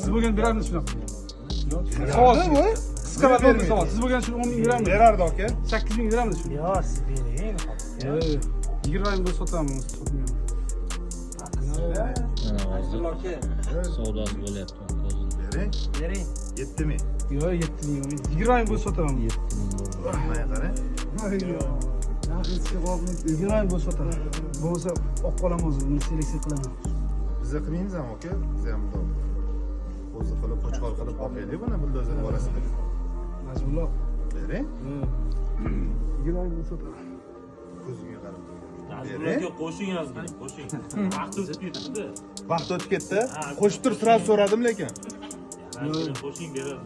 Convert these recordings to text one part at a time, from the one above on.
Siz bo'lgan beramiz shunaqa. Savol bu. Qisqa va to'g'ri savol. Siz bo'lgan shuni 10 ming beramiz. Berardi aka. 8 ming beramiz shuni. Yo, siz bering. 20 ming bo'lsa sotamiz, sotmayman. Savdosi bo'lyapti. Bering. Bering. 7 ming. Yo, 7 ming. 20 ming bo'lsa sotaman. Mana qarang. 20 ming bo'lsa sotaman. Bo'lmasa olib qolaman o'zim, uni seleksiya qilaman. Bizni qilmaymiz ham aka. Biz ham o'zi qilib, qo'chqor qilib boqaylik buni buldozer borasida. Majburlar. Bering. 20 ming bo'lsa sotaman. Ko'zimga qarab. Nazirlarga qo'shing yozdim, qo'shing. Vaqt o'tib ketdi. Vaqt o'tib ketdi. Qo'shib turib sirab so'radim lekin. Nazirlarga qo'shing beradi.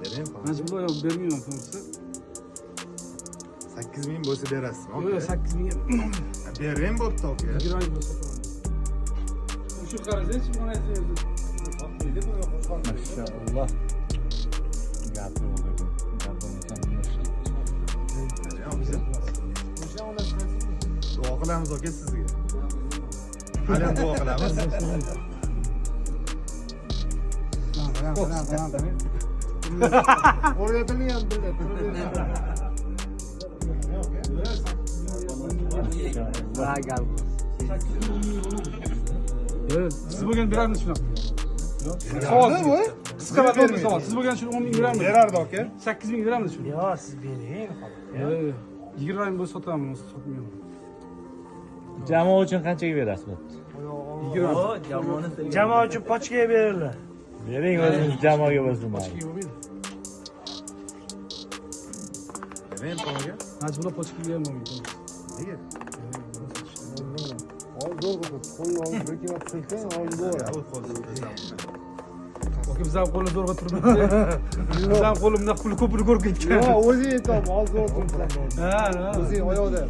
Bering. Majburlar yo'q, bermayman to'g'risi. 8 ming bo'lsa berasizmi? Yo'q, 8 ming. Bering bo'pti aka. 20 ming bo'lsa sotaman. Shu qarasangchi, mana aytayapti. Maşallah. Gapni o'ldirdim. Duo qilamiz aka sizga. Hali ham duo qilamiz. O'rgatilgan ham biladi. Siz bo'lgan beramiz shunaqa. Savol bu. Qisqa va to'g'ri savol. Siz bo'lgan shuni 10 ming beramiz. Berardi aka. 8 ming beramiz shuni. Yo, siz bering. 20 ming bo'lsa sotaman, sotmayman. Jamoa uchun qanchaga berasiz? 20 Jamoa uchun pochkaga beringlar. Bering o'zingiz jamoaga bo'lsin. Bering qo'yga. Majburlar pochkaga bermayman. Nega? Oke, biz ham qo'lni zo'rg'a turibmiz. Biz ham qo'limda pul ko'pini ko'rib ketgan. Yo, o'zing aytdim, hozir o'tiribsan. Ha, O'zing oyoqda.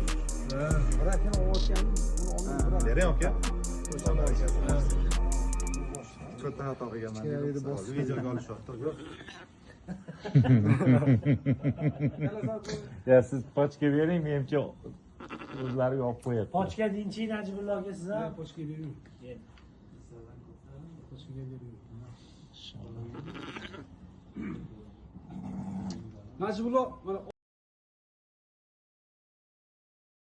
Bering aka. Katta xato qilganman. Videoga olishyapti. Ya siz pochka bering, menimcha o'zlariga olib qo'yadi. Pochka dinchi Najibullo aka siz ham. Pochkaga bering. Pochkaga bering. Najibullo mana